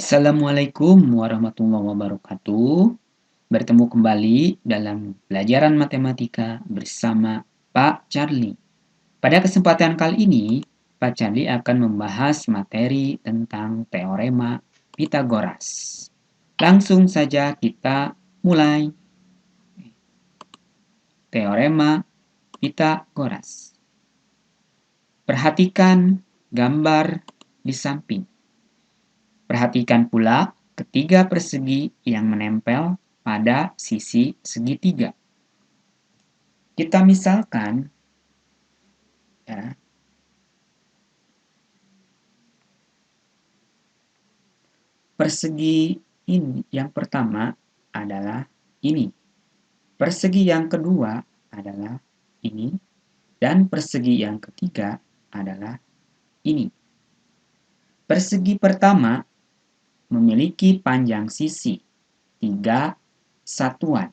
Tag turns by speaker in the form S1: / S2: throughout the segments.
S1: Assalamualaikum warahmatullahi wabarakatuh. Bertemu kembali dalam pelajaran matematika bersama Pak Charlie. Pada kesempatan kali ini, Pak Charlie akan membahas materi tentang teorema Pitagoras. Langsung saja kita mulai. Teorema Pitagoras. Perhatikan gambar di samping. Perhatikan pula ketiga persegi yang menempel pada sisi segitiga. Kita misalkan ya, persegi ini yang pertama adalah ini. Persegi yang kedua adalah ini dan persegi yang ketiga adalah ini. Persegi pertama memiliki panjang sisi 3 satuan.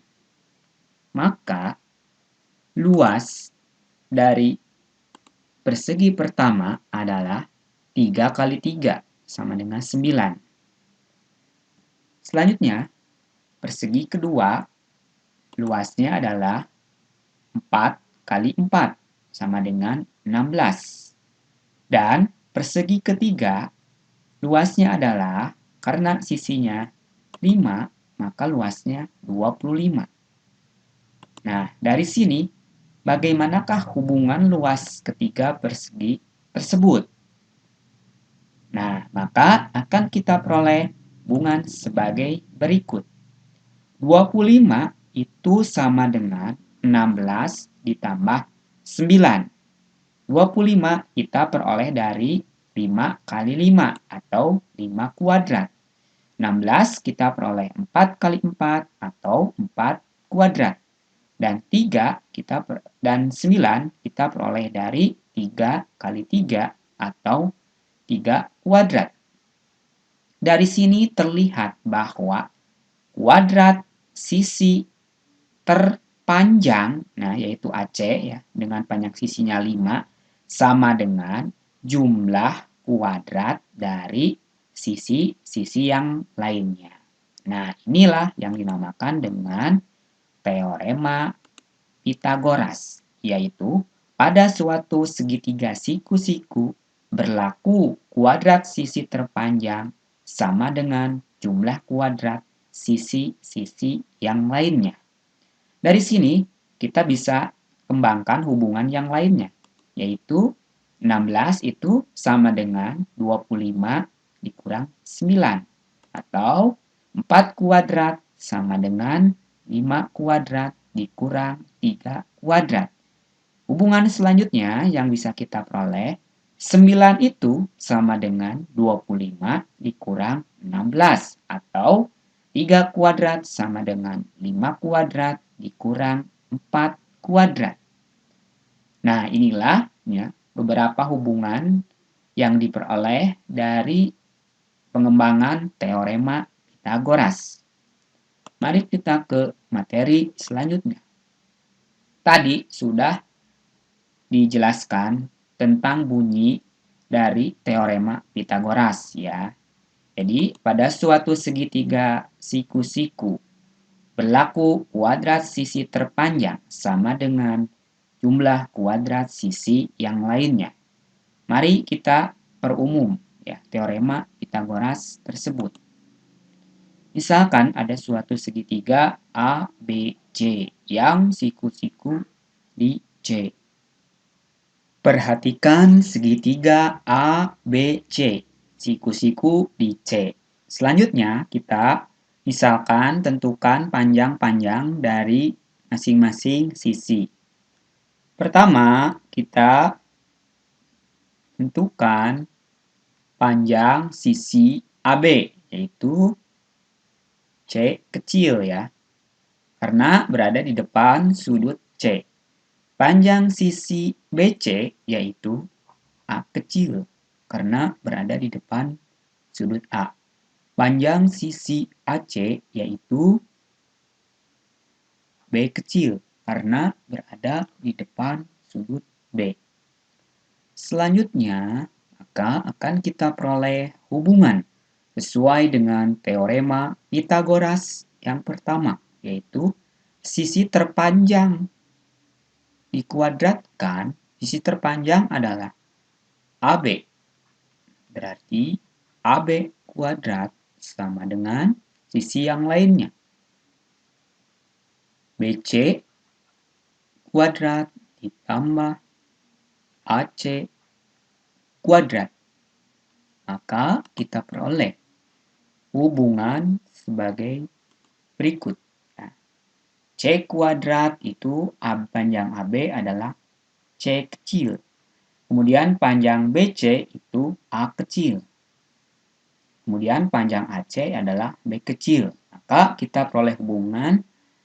S1: Maka luas dari persegi pertama adalah 3 kali 3 sama dengan 9. Selanjutnya, persegi kedua luasnya adalah 4 kali 4 sama dengan 16. Dan persegi ketiga luasnya adalah karena sisinya 5, maka luasnya 25. Nah, dari sini bagaimanakah hubungan luas ketiga persegi tersebut? Nah, maka akan kita peroleh hubungan sebagai berikut. 25 itu sama dengan 16 ditambah 9. 25 kita peroleh dari 5 kali 5 atau 5 kuadrat. 16 kita peroleh 4 kali 4 atau 4 kuadrat. Dan 9 kita peroleh dari 3 kali 3 atau 3 kuadrat. Dari sini terlihat bahwa kuadrat sisi terpanjang, nah yaitu AC ya, dengan panjang sisinya 5 sama dengan jumlah kuadrat dari sisi-sisi yang lainnya. Nah, inilah yang dinamakan dengan teorema Pitagoras, yaitu pada suatu segitiga siku-siku berlaku kuadrat sisi terpanjang sama dengan jumlah kuadrat sisi-sisi yang lainnya. Dari sini kita bisa kembangkan hubungan yang lainnya, yaitu 16 itu sama dengan 25 dikurang 9, atau 4 kuadrat sama dengan 5 kuadrat dikurang 3 kuadrat. Hubungan selanjutnya yang bisa kita peroleh, 9 itu sama dengan 25 dikurang 16, atau 3 kuadrat sama dengan 5 kuadrat dikurang 4 kuadrat. Nah, inilah ya, beberapa hubungan yang diperoleh dari pengembangan teorema Pitagoras. Mari kita ke materi selanjutnya. Tadi sudah dijelaskan tentang bunyi dari teorema Pitagoras ya. Jadi, pada suatu segitiga siku-siku berlaku kuadrat sisi terpanjang sama dengan jumlah kuadrat sisi yang lainnya. Mari kita perumum ya teorema Pitagoras tersebut. Misalkan ada suatu segitiga A, B, C yang siku-siku di C. Perhatikan segitiga A, B, C. Siku-siku di C. Selanjutnya kita misalkan tentukan panjang-panjang dari masing-masing sisi. Pertama, kita tentukan panjang sisi AB, yaitu C kecil ya, karena berada di depan sudut C. Panjang sisi BC yaitu A kecil, karena berada di depan sudut A. Panjang sisi AC yaitu B kecil, karena berada di depan sudut B. Selanjutnya, maka akan kita peroleh hubungan sesuai dengan teorema Pythagoras yang pertama, yaitu sisi terpanjang dikuadratkan, sisi terpanjang adalah AB. Berarti AB kuadrat sama dengan sisi yang lainnya. BC kuadrat ditambah AC kuadrat. Maka kita peroleh hubungan sebagai berikut. Nah, C kuadrat itu panjang AB adalah C kecil. Kemudian panjang BC itu A kecil. Kemudian panjang AC adalah B kecil. Maka kita peroleh hubungan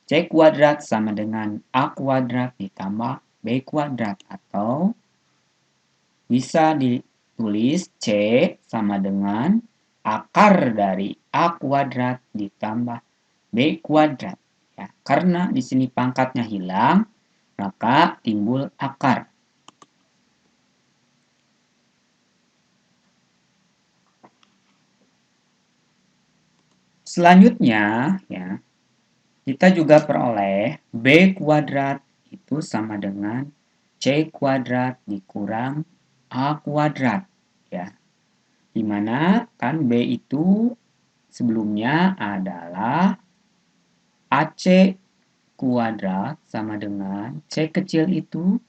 S1: C kuadrat sama dengan A kuadrat ditambah B kuadrat. Atau bisa ditulis C sama dengan akar dari A kuadrat ditambah B kuadrat. Ya, karena di sini pangkatnya hilang, maka timbul akar. Selanjutnya, ya, kita juga peroleh B kuadrat itu sama dengan C kuadrat dikurang A kuadrat. Ya, dimana kan B itu sebelumnya adalah AC kuadrat sama dengan C kecil itu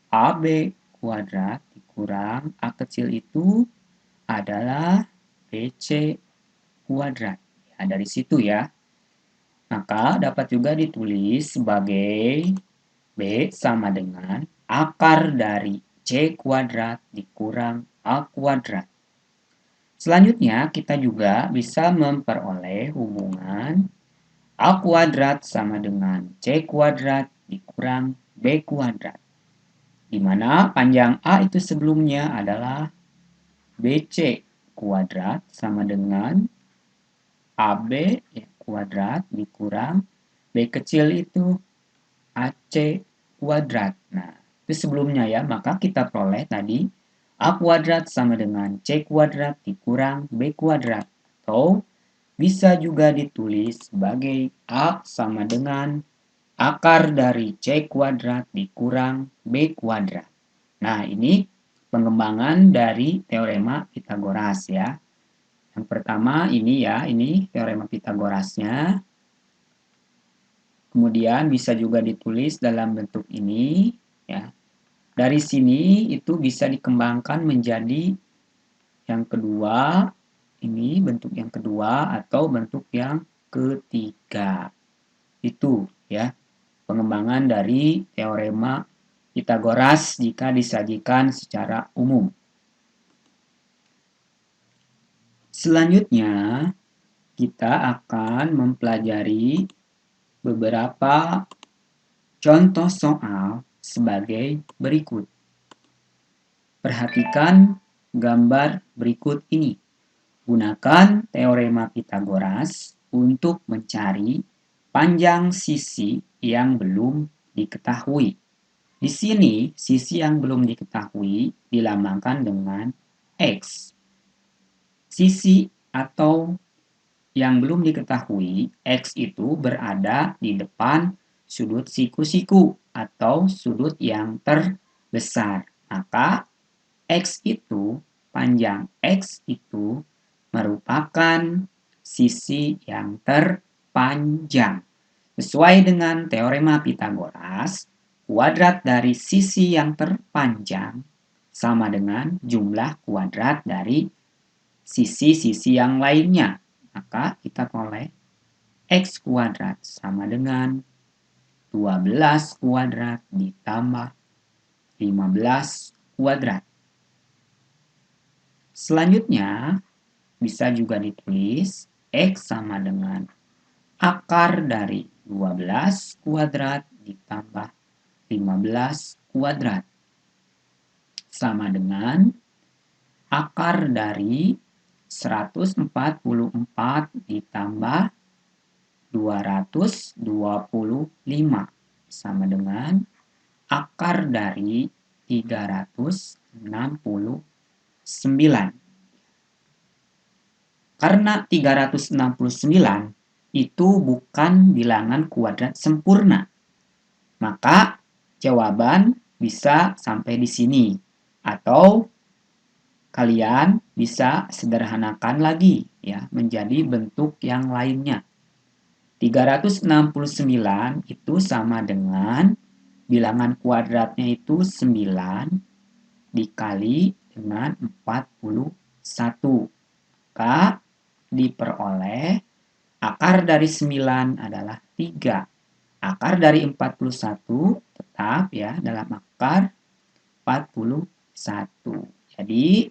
S1: AB kuadrat dikurang A kecil itu adalah BC kuadrat. Ya, dari situ ya. Maka dapat juga ditulis sebagai B sama dengan akar dari C kuadrat dikurang A kuadrat. Selanjutnya kita juga bisa memperoleh hubungan A kuadrat sama dengan C kuadrat dikurang B kuadrat. Di mana panjang A itu sebelumnya adalah BC kuadrat sama dengan AB kuadrat dikurang B kecil itu AC kuadrat. Nah, itu sebelumnya ya, maka kita peroleh tadi A kuadrat sama dengan C kuadrat dikurang B kuadrat. Atau bisa juga ditulis sebagai A sama dengan akar dari C kuadrat dikurang B kuadrat. Nah, ini pengembangan dari teorema Pythagoras ya. Yang pertama ini ya, ini teorema Pythagorasnya. Kemudian bisa juga ditulis dalam bentuk ini ya. Dari sini itu bisa dikembangkan menjadi yang kedua, ini bentuk yang kedua atau bentuk yang ketiga. Itu ya, pengembangan dari teorema Pythagoras jika disajikan secara umum. Selanjutnya, kita akan mempelajari beberapa contoh soal sebagai berikut. Perhatikan gambar berikut ini. Gunakan teorema Pythagoras untuk mencari panjang sisi yang belum diketahui. Di sini, sisi yang belum diketahui dilambangkan dengan X. Sisi atau yang belum diketahui, X itu berada di depan sudut siku-siku atau sudut yang terbesar. Maka X itu, panjang X itu merupakan sisi yang terpanjang. Sesuai dengan teorema Pythagoras, kuadrat dari sisi yang terpanjang sama dengan jumlah kuadrat dari sisi-sisi yang lainnya. Maka kita peroleh X kuadrat sama dengan 12 kuadrat ditambah 15 kuadrat. Selanjutnya, bisa juga ditulis X sama dengan akar dari 12 kuadrat ditambah 15 kuadrat. Sama dengan akar dari 144 ditambah 225. Sama dengan akar dari 369. karena 369 itu bukan bilangan kuadrat sempurna. Maka jawaban bisa sampai di sini. Atau kalian bisa sederhanakan lagi ya menjadi bentuk yang lainnya. 369 itu sama dengan bilangan kuadratnya itu 9 dikali dengan 41. Maka diperoleh akar dari 9 adalah 3. Akar dari 41 tetap ya dalam akar 41. Jadi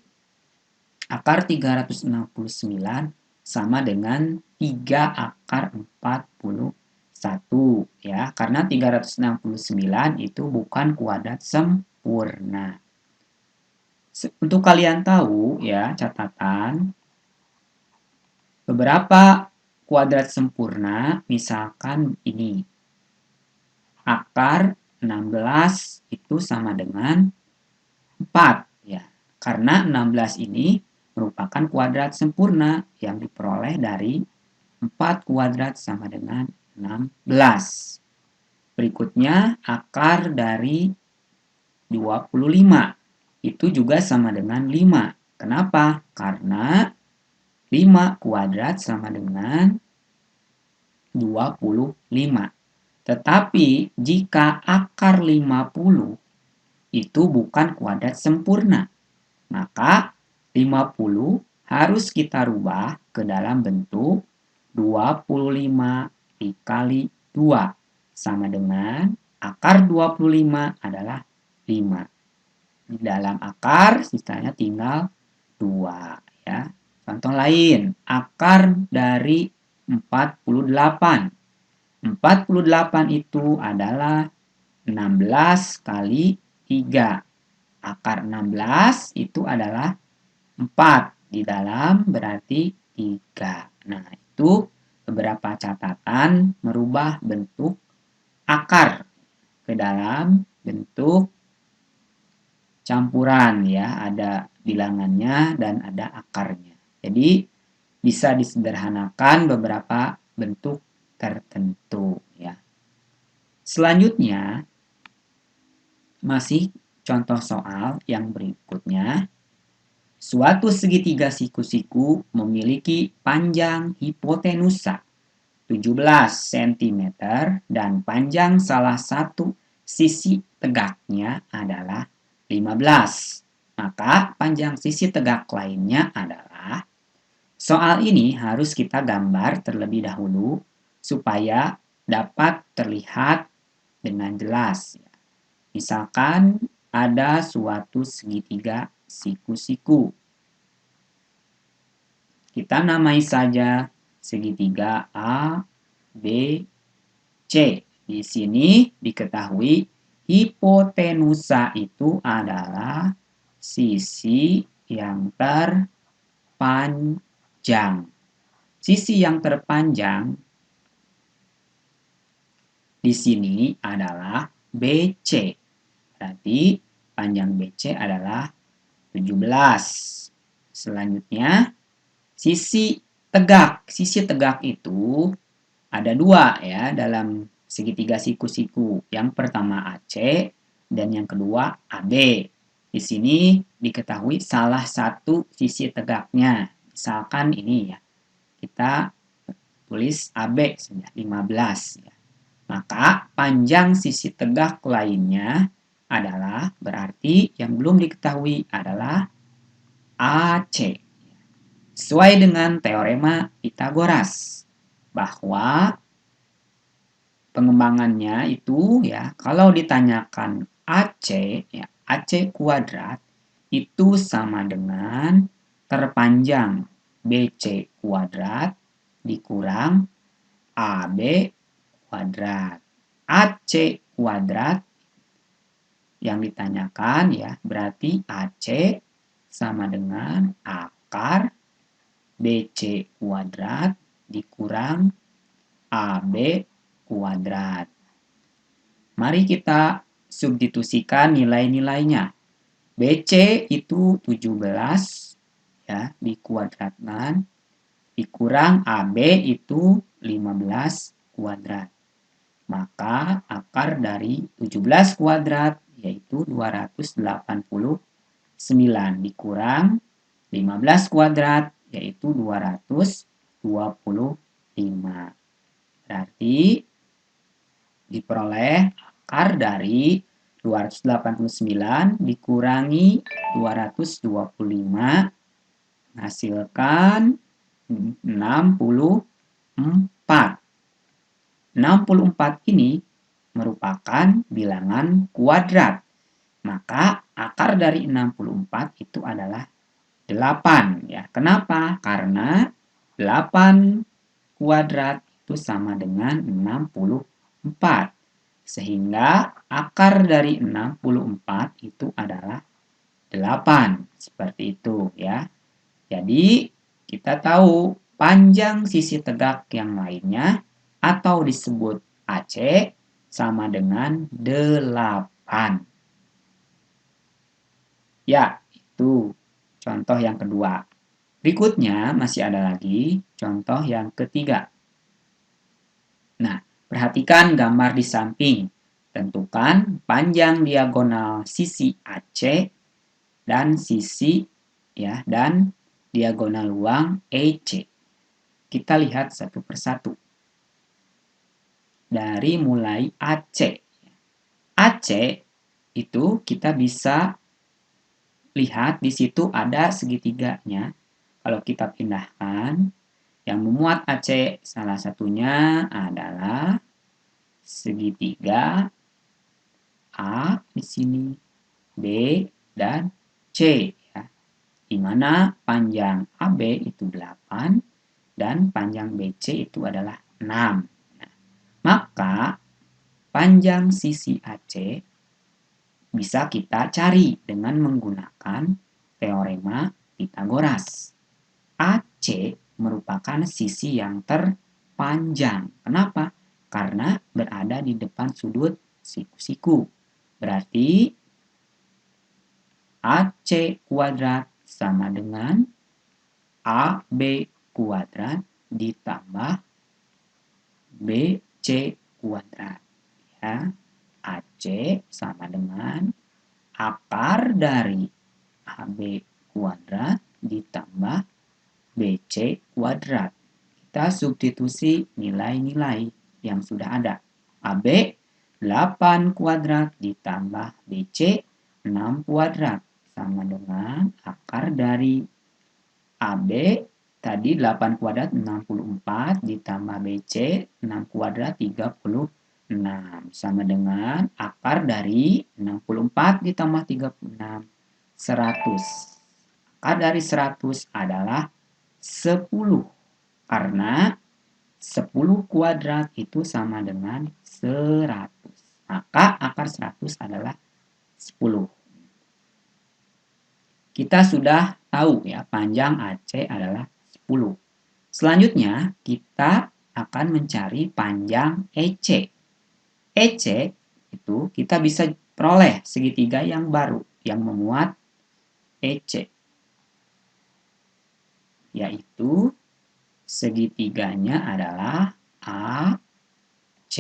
S1: akar 369 sama dengan 3 akar 41 ya, karena 369 itu bukan kuadrat sempurna. Untuk kalian tahu ya, catatan beberapa kuadrat sempurna, misalkan ini. Akar 16 itu sama dengan 4 ya. Karena 16 ini merupakan kuadrat sempurna yang diperoleh dari 4 kuadrat sama dengan 16. Berikutnya akar dari 25 itu juga sama dengan 5. Kenapa? Karena 5 kuadrat sama dengan 25. Tetapi jika akar 50 itu bukan kuadrat sempurna, maka 50 harus kita rubah ke dalam bentuk 25 dikali 2 sama dengan akar 25 adalah 5. Di dalam akar sisanya tinggal 2 ya. Contoh lain, akar dari 48. 48 itu adalah 16 kali 3. Akar 16 itu adalah 4 di dalam berarti 3. Nah, itu beberapa catatan merubah bentuk akar ke dalam bentuk campuran ya, ada bilangannya dan ada akarnya. Jadi bisa disederhanakan beberapa bentuk tertentu ya. Selanjutnya masih contoh soal yang berikutnya. Suatu segitiga siku-siku memiliki panjang hipotenusa 17 cm dan panjang salah satu sisi tegaknya adalah 15. Maka panjang sisi tegak lainnya adalah. Soal ini harus kita gambar terlebih dahulu supaya dapat terlihat dengan jelas. Misalkan ada suatu segitiga siku-siku. Kita namai saja segitiga A, B, C. Di sini diketahui hipotenusa itu adalah sisi yang terpanjang. Sisi yang terpanjang di sini adalah BC. Berarti panjang BC adalah 17. Selanjutnya, sisi tegak. Sisi tegak itu ada 2 ya dalam segitiga siku-siku. Yang pertama AC dan yang kedua AB. Di sini diketahui salah satu sisi tegaknya. Misalkan ini ya. Kita tulis AB saja 15 ya. Maka panjang sisi tegak lainnya adalah berarti yang belum diketahui adalah AC. Sesuai dengan teorema Pythagoras bahwa pengembangannya itu ya kalau ditanyakan AC ya AC kuadrat itu sama dengan terpanjang BC kuadrat dikurang AB kuadrat. AC kuadrat yang ditanyakan ya berarti AC sama dengan akar BC kuadrat dikurang AB kuadrat. Mari kita substitusikan nilai-nilainya. BC itu 17 ya dikuadratkan dikurang AB itu 15 kuadrat. Maka akar dari 17 kuadrat yaitu 289 dikurang 15 kuadrat yaitu 225. Berarti diperoleh akar dari 289 dikurangi 225 menghasilkan 64. 64 ini merupakan bilangan kuadrat. Maka akar dari 64 itu adalah 8. Ya. Kenapa? Karena 8 kuadrat itu sama dengan 64. Sehingga akar dari 64 itu adalah 8. Seperti itu ya. Jadi kita tahu panjang sisi tegak yang lainnya atau disebut AC sama dengan 8. Ya, itu contoh yang kedua. Berikutnya masih ada lagi contoh yang ketiga. Nah, perhatikan gambar di samping. Tentukan panjang diagonal sisi AC dan sisi dan diagonal luang EC. Kita lihat satu persatu. Dari mulai AC. AC itu kita bisa lihat di situ ada segitiganya. Kalau kita pindahkan, yang memuat AC salah satunya adalah segitiga A di sini, B dan C ya. Di mana panjang AB itu 8 dan panjang BC itu adalah 6. Nah, maka panjang sisi AC bisa kita cari dengan menggunakan teorema Pythagoras. AC merupakan sisi yang terpanjang. Kenapa? Karena berada di depan sudut siku-siku. Berarti AC kuadrat sama dengan AB kuadrat ditambah BC kuadrat. Ya. AC sama dengan akar dari AB kuadrat ditambah BC kuadrat. Kita substitusi nilai-nilai yang sudah ada. AB 8 kuadrat ditambah BC 6 kuadrat sama dengan akar dari AB tadi 8 kuadrat 64 ditambah BC 6 kuadrat 36 sama dengan akar dari 64 ditambah 36 100. Akar dari 100 adalah 10 karena 10 kuadrat itu sama dengan 100. Maka akar 100 adalah 10. Kita sudah tahu ya panjang AC adalah 10. Selanjutnya kita akan mencari panjang EC. EC itu kita bisa peroleh segitiga yang baru yang memuat EC. Yaitu segitiganya adalah A, C,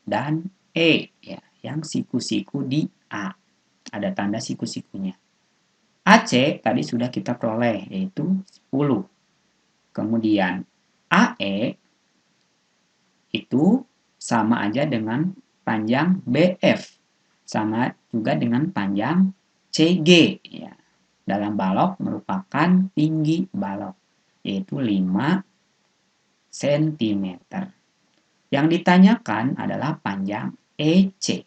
S1: dan E ya, yang siku-siku di A. Ada tanda siku-sikunya. AC tadi sudah kita peroleh yaitu 10. Kemudian AE itu sama aja dengan panjang BF. Sama juga dengan panjang CG ya. Dalam balok merupakan tinggi balok yaitu 5 cm. Yang ditanyakan adalah panjang EC.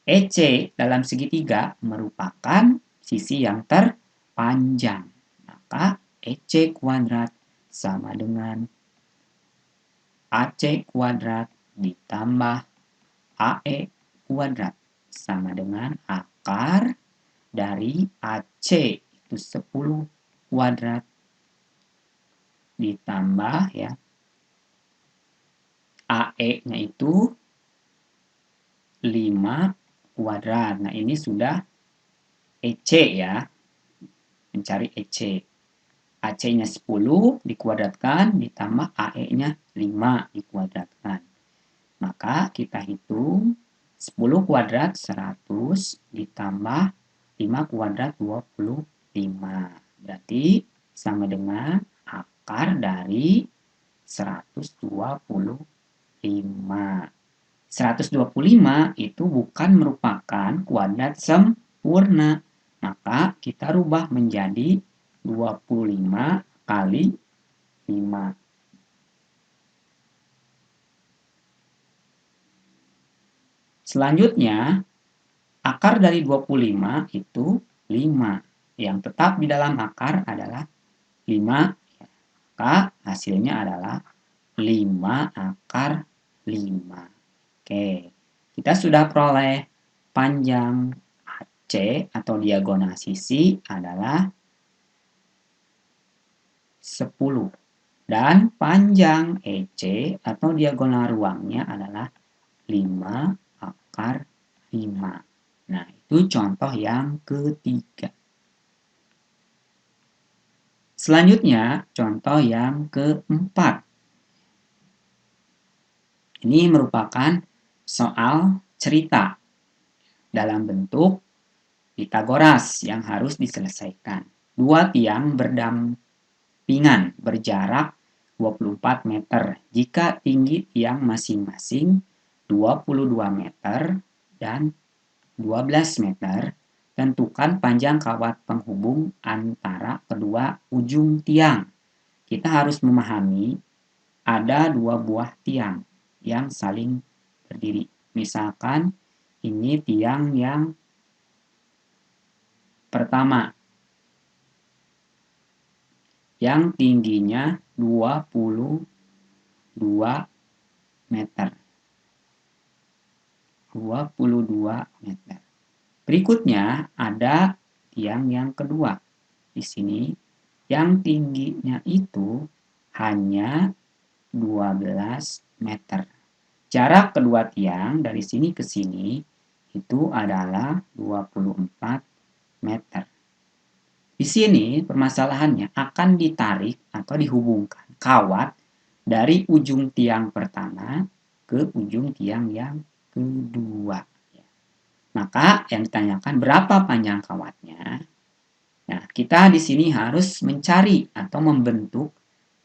S1: EC dalam segitiga merupakan sisi yang terpanjang. Maka EC kuadrat sama dengan AC kuadrat ditambah AE kuadrat sama dengan akar dari AC itu 10 kuadrat ditambah ya AE-nya itu 5 kuadrat. Nah, ini sudah EC ya. Mencari EC. AC-nya 10 dikuadratkan ditambah AE-nya 5 dikuadratkan. Maka kita hitung 10 kuadrat 100 ditambah 5 kuadrat 25. Berarti sama dengan akar dari 125. 125 itu bukan merupakan kuadrat sempurna. Maka kita rubah menjadi 25 kali 5. Selanjutnya, akar dari 25 itu 5. Yang tetap di dalam akar adalah 5. Maka hasilnya adalah 5 akar 5. Oke, kita sudah peroleh panjang AC atau diagonal sisi adalah 10. Dan panjang EC atau diagonal ruangnya adalah 5 akar 5. Nah, itu contoh yang ketiga. Selanjutnya, contoh yang keempat. Ini merupakan soal cerita dalam bentuk Pitagoras yang harus diselesaikan. Dua tiang berdampingan berjarak 24 meter jika tinggi tiang masing-masing 22 meter dan 12 meter. Tentukan panjang kawat penghubung antara kedua ujung tiang. Kita harus memahami ada dua buah tiang yang saling berdiri. Misalkan ini tiang yang pertama yang tingginya 22 meter. 22 meter. Berikutnya ada tiang yang kedua. Di sini yang tingginya itu hanya 12 meter. Jarak kedua tiang dari sini ke sini itu adalah 24 meter. Di sini permasalahannya akan ditarik atau dihubungkan kawat dari ujung tiang pertama ke ujung tiang yang kedua. Maka yang ditanyakan berapa panjang kawatnya? Nah, kita di sini harus mencari atau membentuk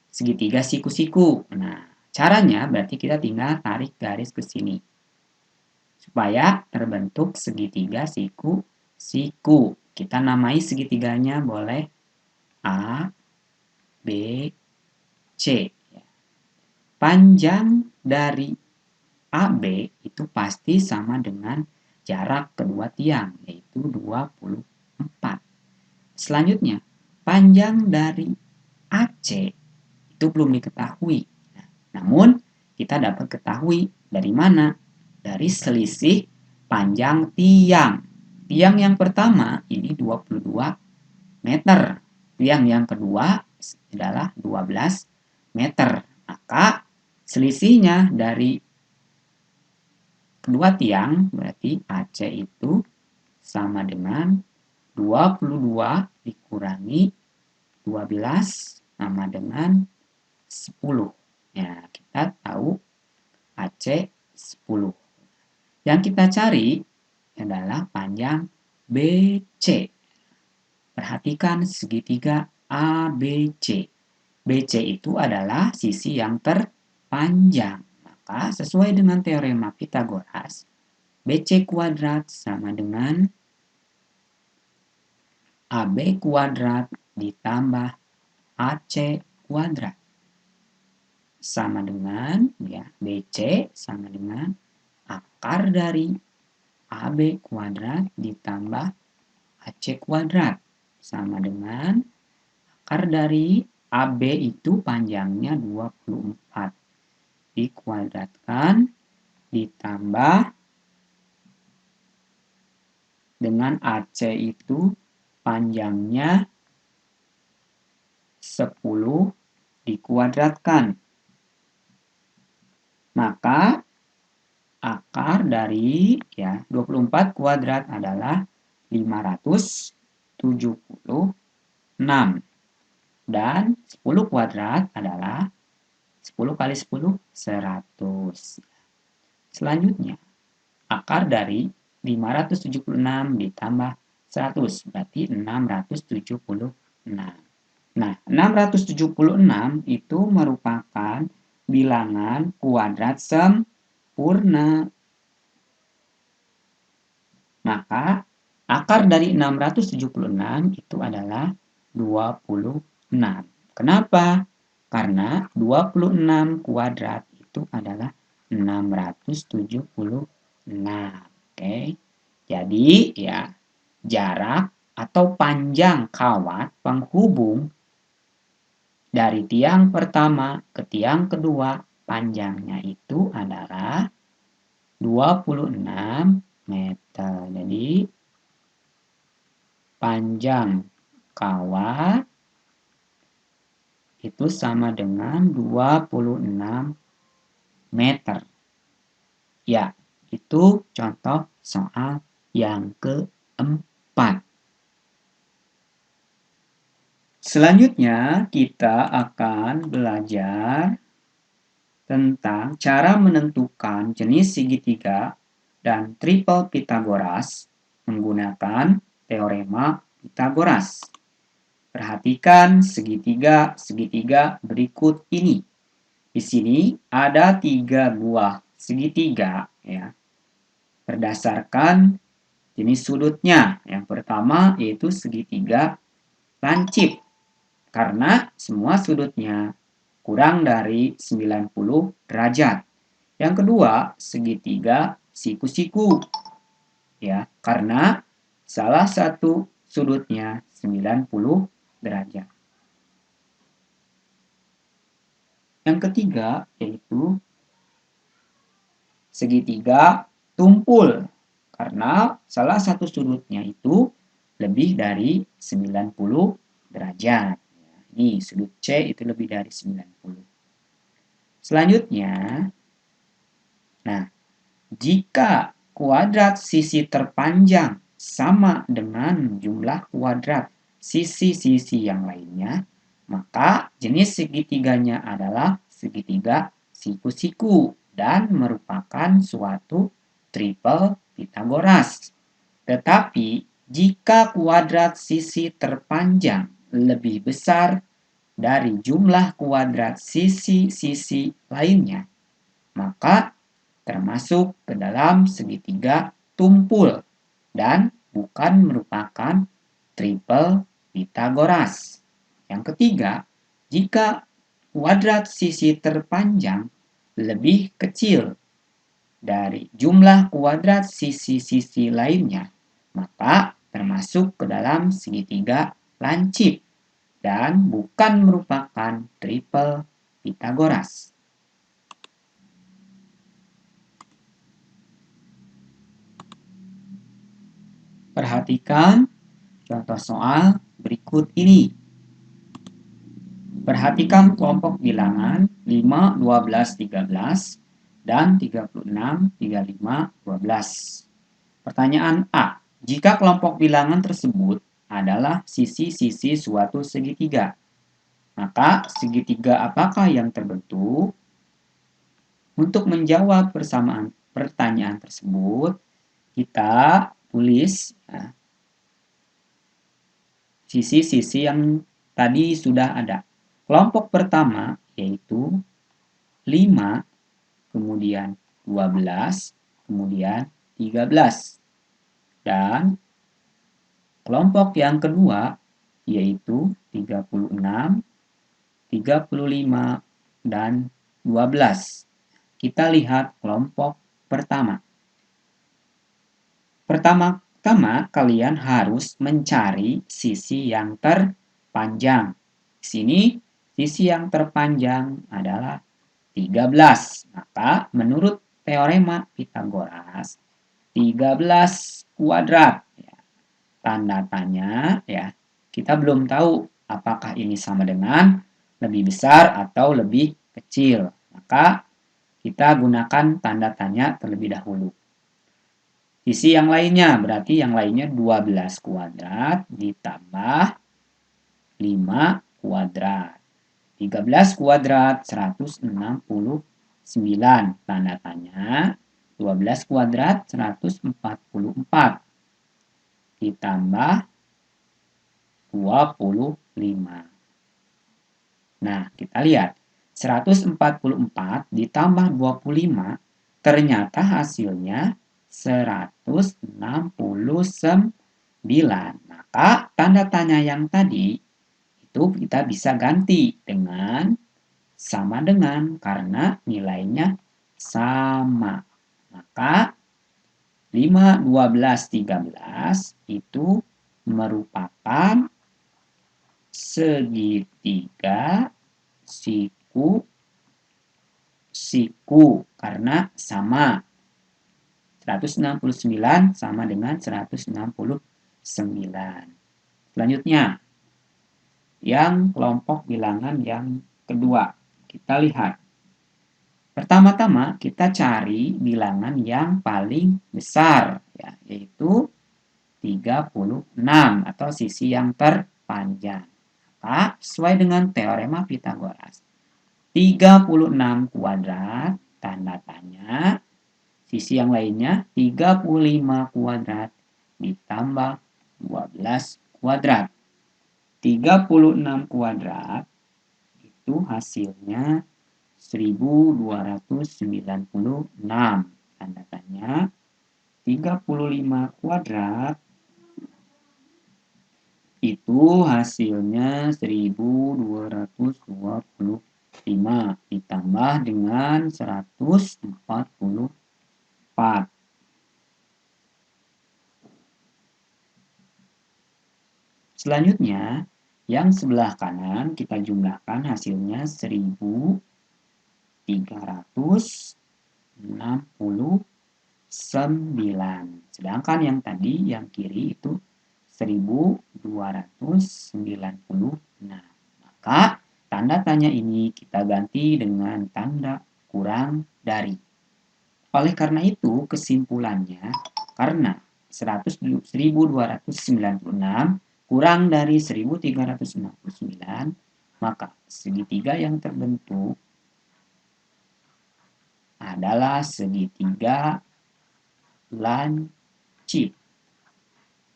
S1: segitiga siku-siku. Nah, caranya berarti kita tinggal tarik garis ke sini. Supaya terbentuk segitiga siku-siku. Kita namai segitiganya boleh A, B, C. Panjang dari AB itu pasti sama dengan jarak kedua tiang, yaitu 24. Selanjutnya, panjang dari AC itu belum diketahui. Namun, kita dapat ketahui dari mana? Dari selisih panjang tiang. Tiang yang pertama ini 22 meter. Tiang yang kedua adalah 12 meter. Maka selisihnya dari kedua tiang berarti AC itu sama dengan 22 dikurangi 12 sama dengan 10. Ya, kita tahu AC 10. Yang kita cari adalah panjang BC. Perhatikan segitiga ABC. BC itu adalah sisi yang terpanjang. Maka sesuai dengan teorema Pitagoras, BC kuadrat sama dengan AB kuadrat ditambah AC kuadrat. Sama dengan ya BC sama dengan akar dari AB kuadrat ditambah AC kuadrat. Sama dengan akar dari AB itu panjangnya 24 dikuadratkan ditambah dengan AC itu panjangnya 10 dikuadratkan. Maka akar dari 24 kuadrat adalah 576. Dan 10 kuadrat adalah 10 kali 10, 100. Selanjutnya, akar dari 576 ditambah 100, berarti 676. Nah, 676 itu merupakan bilangan kuadrat sempurna. Maka, akar dari 676 itu adalah 26. Kenapa? Karena 26 kuadrat itu adalah 676. Oke. Jadi, ya, jarak atau panjang kawat penghubung dari tiang pertama ke tiang kedua, panjangnya itu adalah 26 meter. Jadi, panjang kawat itu sama dengan 26 meter. Ya, itu contoh soal yang keempat. Selanjutnya, kita akan belajar tentang cara menentukan jenis segitiga dan triple Pythagoras menggunakan teorema Pythagoras. Perhatikan segitiga berikut ini. Di sini ada 3 buah segitiga, ya, berdasarkan jenis sudutnya. Yang pertama yaitu segitiga lancip, karena semua sudutnya kurang dari 90 derajat. Yang kedua, segitiga siku-siku, ya, karena salah satu sudutnya 90 derajat. Yang ketiga yaitu segitiga tumpul, karena salah satu sudutnya itu lebih dari 90 derajat. Ini sudut C itu lebih dari 90. Selanjutnya, nah, jika kuadrat sisi terpanjang sama dengan jumlah kuadrat sisi-sisi yang lainnya, maka jenis segitiganya adalah segitiga siku-siku dan merupakan suatu triple Pythagoras. Tetapi jika kuadrat sisi terpanjang lebih besar dari jumlah kuadrat sisi-sisi lainnya, maka termasuk ke dalam segitiga tumpul dan bukan merupakan triple Pythagoras. Yang ketiga, jika kuadrat sisi terpanjang lebih kecil dari jumlah kuadrat sisi-sisi lainnya, maka termasuk ke dalam segitiga lancip dan bukan merupakan triple Pythagoras. Perhatikan contoh soal berikut ini. Perhatikan kelompok bilangan 5, 12, 13 dan 36, 35, 12. Pertanyaan A. Jika kelompok bilangan tersebut adalah sisi-sisi suatu segitiga, maka segitiga apakah yang terbentuk? Untuk menjawab pertanyaan tersebut, kita tulis, ya, sisi-sisi yang tadi sudah ada. Kelompok pertama yaitu 5, kemudian 12, kemudian 13. Dan kelompok yang kedua yaitu 36, 35, dan 12. Kita lihat kelompok pertama. Pertama-tama kalian harus mencari sisi yang terpanjang. Di sini sisi yang terpanjang adalah 13. Maka menurut teorema Pythagoras, 13 kuadrat. Ya, tanda tanya, ya. Kita belum tahu apakah ini sama dengan lebih besar atau lebih kecil. Maka kita gunakan tanda tanya terlebih dahulu. Sisi yang lainnya, berarti yang lainnya 12 kuadrat ditambah 5 kuadrat. 13 kuadrat 169. Tanda tanya. 12 kuadrat 144. Ditambah 25. Nah, kita lihat. 144 ditambah 25 ternyata hasilnya 169. Maka tanda tanya yang tadi itu kita bisa ganti dengan sama dengan karena nilainya sama. Maka 5, 12, 13 itu merupakan segitiga siku karena sama. 169 sama dengan 169. Selanjutnya, yang kelompok bilangan yang kedua. Kita lihat. Pertama-tama kita cari bilangan yang paling besar, ya, yaitu 36 atau sisi yang terpanjang. Maka sesuai dengan teorema Pitagoras, 36 kuadrat, tanda tanya, sisi yang lainnya 35 kuadrat ditambah 12 kuadrat. 36 kuadrat itu hasilnya 1296. Tanda tanya, 35 kuadrat itu hasilnya 1225 ditambah dengan 144. Selanjutnya, yang sebelah kanan kita jumlahkan hasilnya 1369. Sedangkan yang tadi yang kiri itu 1296. Maka tanda tanya ini kita ganti dengan tanda kurang dari. Oleh karena itu, kesimpulannya, karena 1296 kurang dari 1369, maka segitiga yang terbentuk adalah segitiga lancip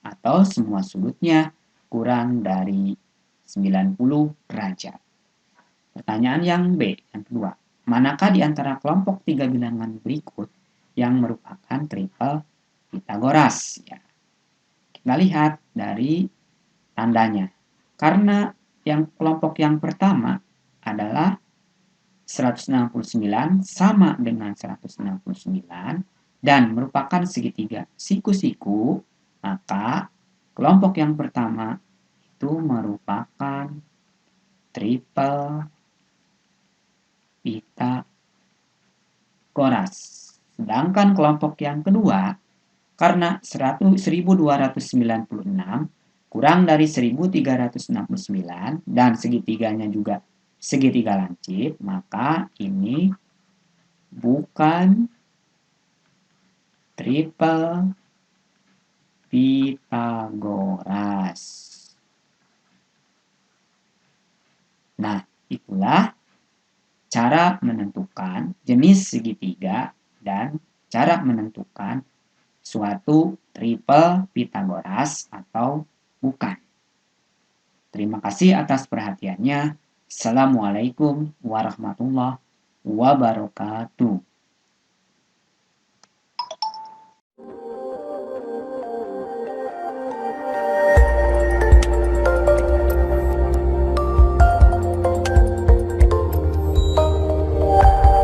S1: atau semua sudutnya kurang dari 90 derajat. Pertanyaan yang B, yang kedua. Manakah di antara kelompok 3 bilangan berikut yang merupakan triple Pitagoras? Ya. Kita lihat dari tandanya. Karena yang kelompok yang pertama adalah 169 sama dengan 169 dan merupakan segitiga siku-siku, maka kelompok yang pertama itu merupakan triple Pitagoras. Sedangkan kelompok yang kedua, karena 1296 kurang dari 1369 dan segitiganya juga segitiga lancip, maka ini bukan triple Pitagoras. Nah, itulah cara menentukan jenis segitiga dan cara menentukan suatu triple Pitagoras atau bukan. Terima kasih atas perhatiannya. Assalamualaikum warahmatullahi wabarakatuh.